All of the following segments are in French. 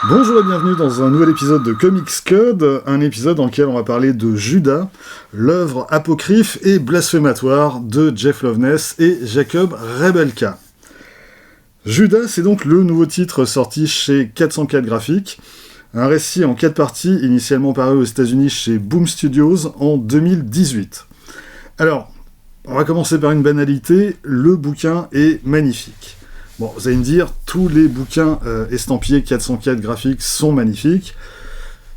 Bonjour et bienvenue dans un nouvel épisode de Comics Code, un épisode dans lequel on va parler de Judas, l'œuvre apocryphe et blasphématoire de Jeff Loveness et Jacob Rebelka. Judas, c'est donc le nouveau titre sorti chez 404 Graphics, un récit en 4 parties initialement paru aux États-Unis chez Boom Studios en 2018. Alors, on va commencer par une banalité, le bouquin est magnifique. Bon, vous allez me dire, tous les bouquins estampillés 404 graphiques sont magnifiques.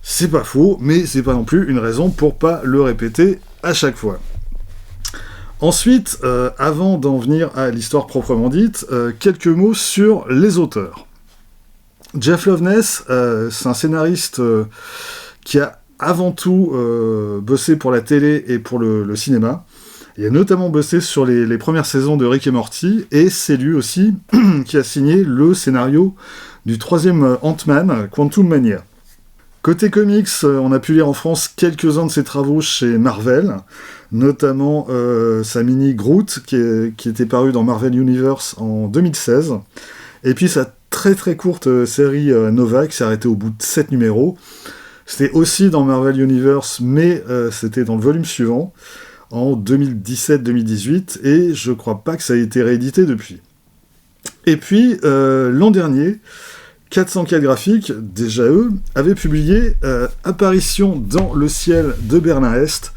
C'est pas faux, mais c'est pas non plus une raison pour pas le répéter à chaque fois. Ensuite, avant d'en venir à l'histoire proprement dite, quelques mots sur les auteurs. Jeff Loveness, c'est un scénariste qui a avant tout bossé pour la télé et pour le cinéma. Il a notamment bossé sur les premières saisons de Rick et Morty, et c'est lui aussi qui a signé le scénario du 3e Ant-Man, Quantum Mania. Côté comics, on a pu lire en France quelques-uns de ses travaux chez Marvel, notamment sa mini Groot, qui était paru dans Marvel Universe en 2016, et puis sa très très courte série Nova, qui s'est arrêtée au bout de 7 numéros. C'était aussi dans Marvel Universe, mais c'était dans le volume suivant, en 2017-2018, et je crois pas que ça ait été réédité depuis. Et puis, l'an dernier, 404 Graphiques, déjà eux, avaient publié Apparition dans le ciel de Berlin-Est,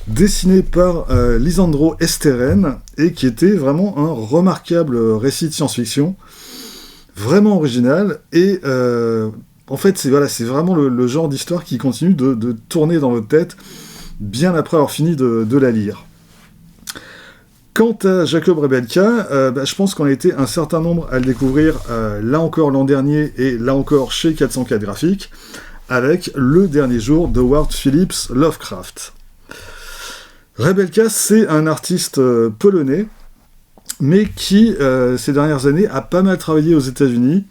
dessiné par Lisandro Esteren, et qui était vraiment un remarquable récit de science-fiction, vraiment original, et en fait, c'est vraiment le genre d'histoire qui continue de tourner dans votre tête, bien après avoir fini de la lire. Quant à Jacob Rebelka, je pense qu'on a été un certain nombre à le découvrir là encore l'an dernier et là encore chez 404 Graphiques avec Le Dernier Jour de Howard Phillips Lovecraft. Rebelka, c'est un artiste polonais, mais qui, ces dernières années, a pas mal travaillé aux États-Unis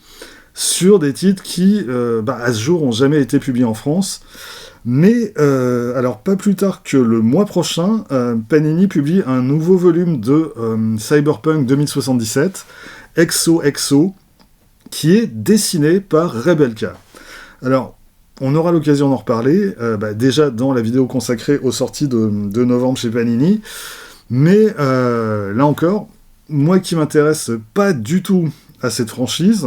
sur des titres qui, à ce jour, n'ont jamais été publiés en France. Mais, alors pas plus tard que le mois prochain, Panini publie un nouveau volume de Cyberpunk 2077, XOXO, qui est dessiné par Rebelka. Alors, on aura l'occasion d'en reparler, déjà dans la vidéo consacrée aux sorties de novembre chez Panini, mais là encore, moi qui m'intéresse pas du tout à cette franchise,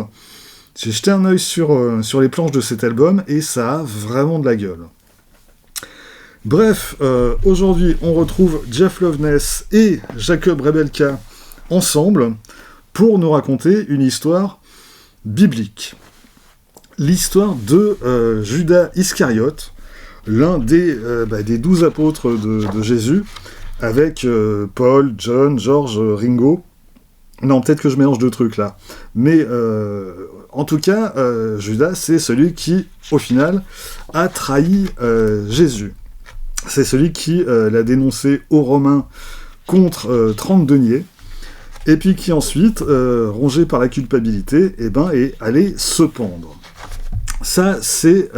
j'ai jeté un œil sur les planches de cet album, et ça a vraiment de la gueule. Bref, aujourd'hui, on retrouve Jeff Loveness et Jacob Rebelka ensemble pour nous raconter une histoire biblique. L'histoire de Judas Iscariote, l'un des 12 apôtres de Jésus, avec Paul, John, George, Ringo. Non, peut-être que je mélange deux trucs là. Mais en tout cas, Judas, c'est celui qui, au final, a trahi Jésus. C'est celui qui l'a dénoncé aux Romains contre 30 deniers, et puis qui ensuite, rongé par la culpabilité, est allé se pendre. Ça, c'est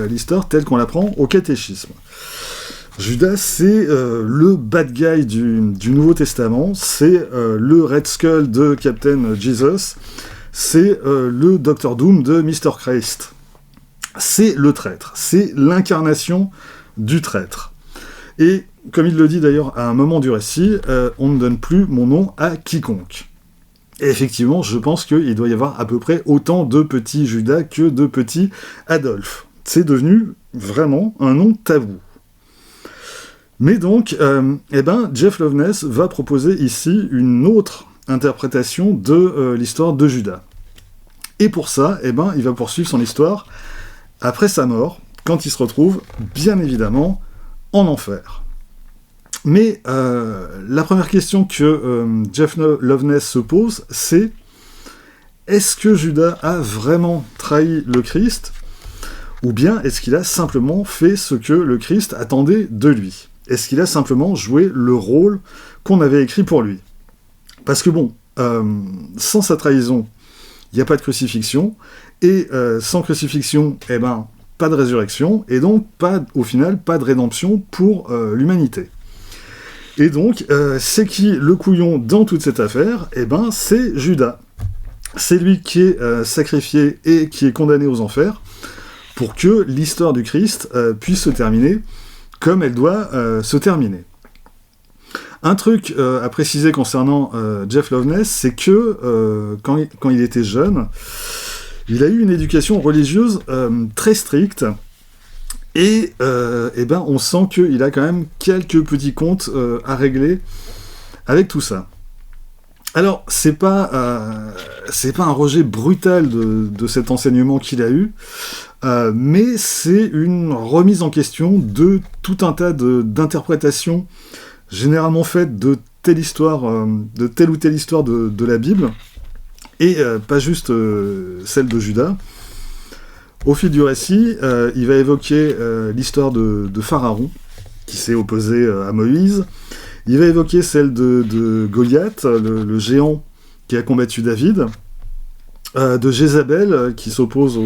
l'histoire telle qu'on l'apprend au catéchisme. Judas, c'est le bad guy du Nouveau Testament, c'est le Red Skull de Captain Jesus, c'est le Dr. Doom de Mr. Christ. C'est le traître, c'est l'incarnation du traître. Et, comme il le dit d'ailleurs à un moment du récit, on ne donne plus mon nom à quiconque. Et effectivement, je pense qu'il doit y avoir à peu près autant de petits Judas que de petits Adolphe. C'est devenu vraiment un nom tabou. Mais donc, Jeff Loveness va proposer ici une autre interprétation de l'histoire de Judas. Et pour ça, il va poursuivre son histoire après sa mort, quand il se retrouve, bien évidemment, en enfer. Mais la première question que Jeff Loveness se pose, c'est: est-ce que Judas a vraiment trahi le Christ, ou bien est-ce qu'il a simplement fait ce que le Christ attendait de lui? Est-ce qu'il a simplement joué le rôle qu'on avait écrit pour lui? Parce que sans sa trahison, il n'y a pas de crucifixion, et sans crucifixion, pas de résurrection, et donc, au final, pas de rédemption pour l'humanité. Et donc, c'est qui le couillon dans toute cette affaire? C'est Judas. c'est lui qui est sacrifié et qui est condamné aux enfers, pour que l'histoire du Christ puisse se terminer comme elle doit se terminer. Un truc à préciser concernant Jeff Loveness, c'est que quand il était jeune, il a eu une éducation religieuse très stricte, et on sent qu'il a quand même quelques petits comptes à régler avec tout ça. Alors, c'est pas un rejet brutal de cet enseignement qu'il a eu, mais c'est une remise en question de tout un tas d'interprétations généralement faites de telle ou telle histoire de la Bible, et pas juste celle de Judas. Au fil du récit, il va évoquer l'histoire de Pharaon, qui s'est opposé à Moïse. Il va évoquer celle de Goliath, le géant qui a combattu David, de Jézabel, qui s'oppose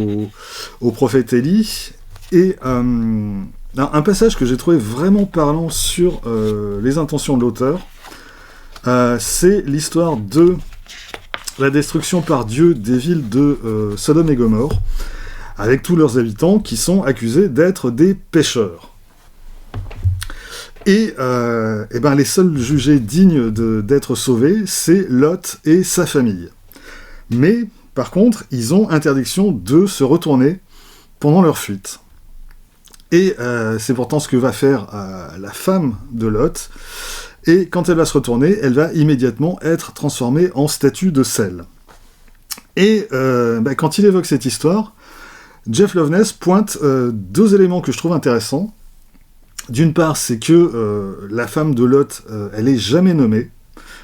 au prophète Élie, et un passage que j'ai trouvé vraiment parlant sur les intentions de l'auteur, c'est l'histoire de la destruction par Dieu des villes de Sodome et Gomorrhe, avec tous leurs habitants qui sont accusés d'être des pécheurs. Et les seuls jugés dignes d'être sauvés, c'est Lot et sa famille. Mais, par contre, ils ont interdiction de se retourner pendant leur fuite. Et c'est pourtant ce que va faire la femme de Lot. Et quand elle va se retourner, elle va immédiatement être transformée en statue de sel. Et quand il évoque cette histoire, Jeff Loveness pointe deux éléments que je trouve intéressants. D'une part, c'est que la femme de Lot, elle est jamais nommée.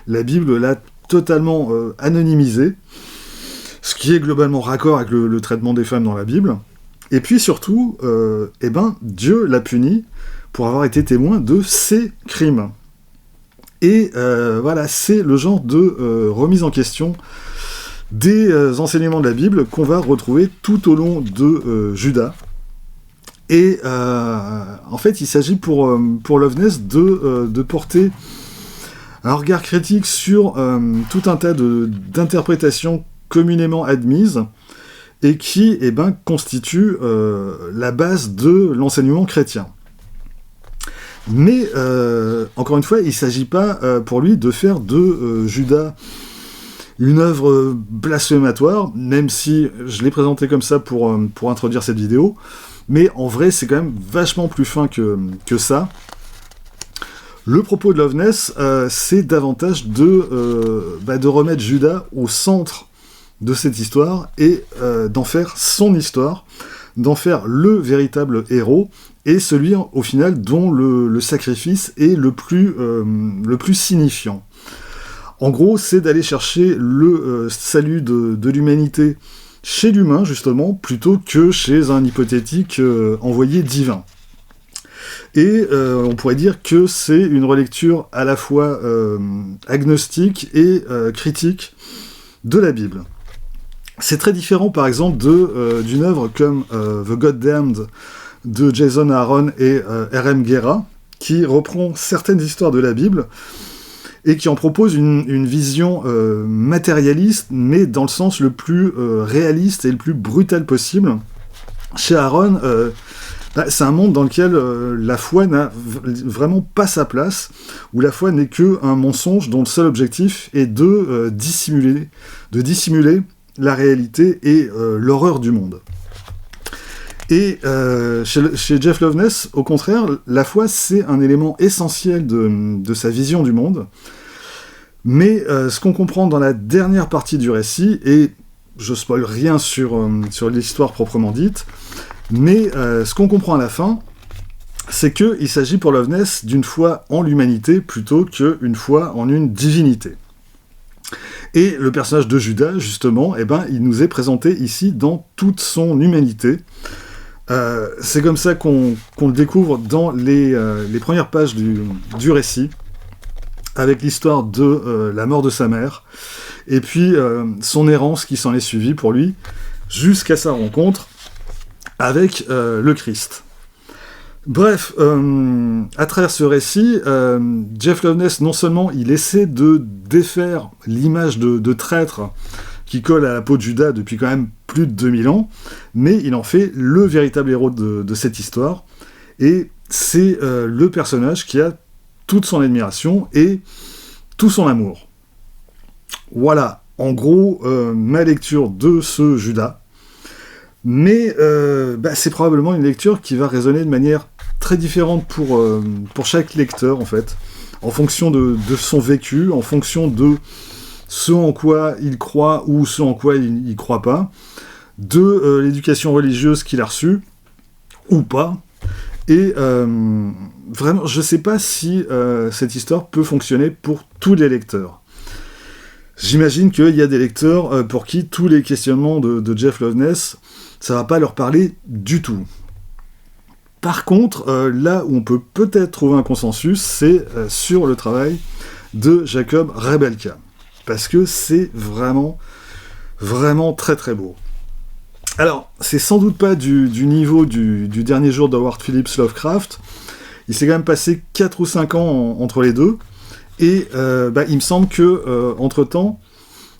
La Bible l'a totalement anonymisée, ce qui est globalement raccord avec le traitement des femmes dans la Bible. Et puis surtout, Dieu l'a puni pour avoir été témoin de ses crimes. Et c'est le genre de remise en question des enseignements de la Bible qu'on va retrouver tout au long de Judas. Et en fait, il s'agit pour Loveness de porter un regard critique sur tout un tas d'interprétations communément admises et qui constituent la base de l'enseignement chrétien. Mais, encore une fois, il ne s'agit pas pour lui de faire de Judas une œuvre blasphématoire, même si je l'ai présenté comme ça pour introduire cette vidéo. Mais en vrai, c'est quand même vachement plus fin que ça. Le propos de Loveness, c'est davantage de remettre Judas au centre de cette histoire et d'en faire son histoire, d'en faire le véritable héros, et celui, au final, dont le sacrifice est le plus signifiant. En gros, c'est d'aller chercher le salut de l'humanité chez l'humain, justement, plutôt que chez un hypothétique envoyé divin. Et on pourrait dire que c'est une relecture à la fois agnostique et critique de la Bible. C'est très différent, par exemple, d'une œuvre comme The Goddamned de Jason Aaron et R.M. Guerra, qui reprend certaines histoires de la Bible et qui en propose une vision matérialiste, mais dans le sens le plus réaliste et le plus brutal possible. Chez Aaron, c'est un monde dans lequel la foi n'a vraiment pas sa place, où la foi n'est qu'un mensonge dont le seul objectif est de dissimuler la réalité et l'horreur du monde. Et chez Jeff Loveness, au contraire, la foi, c'est un élément essentiel de sa vision du monde. Mais ce qu'on comprend dans la dernière partie du récit, et je spoil rien sur l'histoire proprement dite, mais ce qu'on comprend à la fin, c'est qu'il s'agit pour Loveness d'une foi en l'humanité plutôt qu'une foi en une divinité. Et le personnage de Judas, justement, il nous est présenté ici dans toute son humanité. C'est comme ça qu'on le découvre dans les premières pages du récit, avec l'histoire de la mort de sa mère, et puis son errance qui s'en est suivie pour lui, jusqu'à sa rencontre avec le Christ. Bref, à travers ce récit, Jeff Loveness, non seulement il essaie de défaire l'image de traître qui colle à la peau de Judas depuis quand même plus de 2000 ans, mais il en fait le véritable héros de cette histoire, et c'est le personnage qui a toute son admiration et tout son amour. Voilà, en gros, ma lecture de ce Judas. Mais c'est probablement une lecture qui va résonner de manière très différente pour chaque lecteur, en fait, en fonction de son vécu, en fonction de ce en quoi il croit ou ce en quoi il ne croit pas, de l'éducation religieuse qu'il a reçue, ou pas. Et vraiment, je ne sais pas si cette histoire peut fonctionner pour tous les lecteurs. J'imagine qu'il y a des lecteurs pour qui tous les questionnements de Jeff Loveness, ça va pas leur parler du tout. Par contre, là où on peut peut-être trouver un consensus, c'est sur le travail de Jacob Rebelka. Parce que c'est vraiment, vraiment très très beau. Alors, c'est sans doute pas du niveau du dernier jour d'Howard Phillips Lovecraft. Il s'est quand même passé 4 ou 5 ans entre les deux. Et il me semble que entre-temps,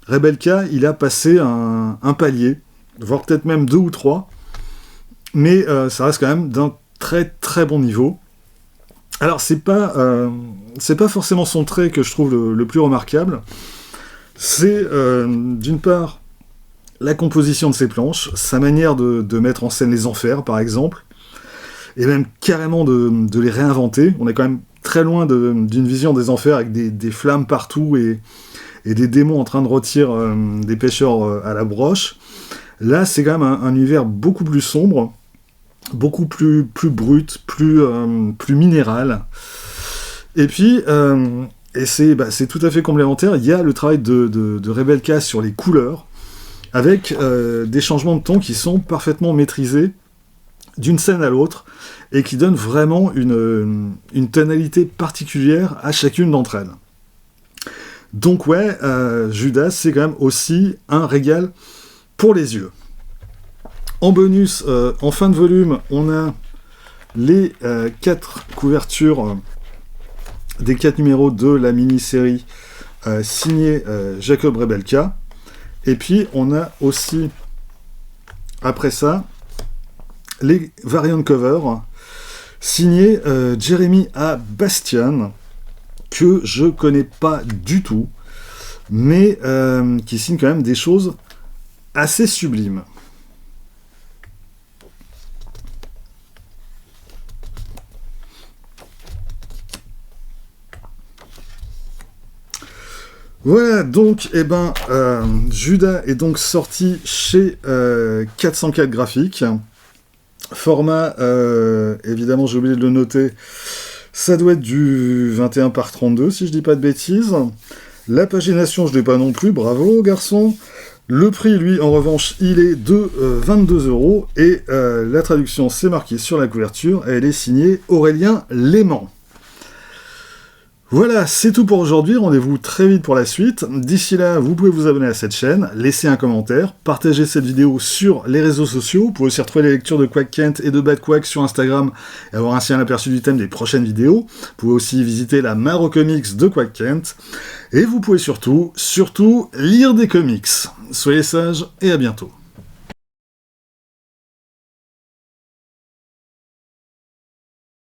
Rebelka, il a passé un palier, voire peut-être même 2 ou 3. Mais ça reste quand même d'un très très bon niveau. Alors, c'est pas forcément son trait que je trouve le plus remarquable. C'est, d'une part, la composition de ses planches, sa manière de mettre en scène les enfers, par exemple, et même carrément de les réinventer. On est quand même très loin d'une vision des enfers avec des flammes partout et des démons en train de rôtir des pêcheurs à la broche. Là, c'est quand même un univers beaucoup plus sombre, beaucoup plus brut, plus minéral. Et puis... Et c'est tout à fait complémentaire. Il y a le travail de Rebelka sur les couleurs, avec des changements de ton qui sont parfaitement maîtrisés d'une scène à l'autre, et qui donnent vraiment une tonalité particulière à chacune d'entre elles. Donc ouais, Judas, c'est quand même aussi un régal pour les yeux. En bonus, en fin de volume, on a les 4 couvertures... des 4 numéros de la mini-série signée Jacob Rebelka. Et puis, on a aussi, après ça, les variant covers signés Jeremy A. Bastian, que je connais pas du tout, mais qui signe quand même des choses assez sublimes. Voilà, donc, Judas est donc sorti chez 404 Graphiques. Format, évidemment, j'ai oublié de le noter, ça doit être du 21 par 32, si je dis pas de bêtises. La pagination, je l'ai pas non plus, bravo, garçon. Le prix, lui, en revanche, il est de 22€, et la traduction, c'est marqué sur la couverture, elle est signée Aurélien Léman. Voilà, c'est tout pour aujourd'hui, rendez-vous très vite pour la suite. D'ici là, vous pouvez vous abonner à cette chaîne, laisser un commentaire, partager cette vidéo sur les réseaux sociaux, vous pouvez aussi retrouver les lectures de Quack Kent et de Bad Quack sur Instagram et avoir ainsi un aperçu du thème des prochaines vidéos. Vous pouvez aussi visiter la Maro Comics de Quack Kent, et vous pouvez surtout lire des comics. Soyez sages et à bientôt.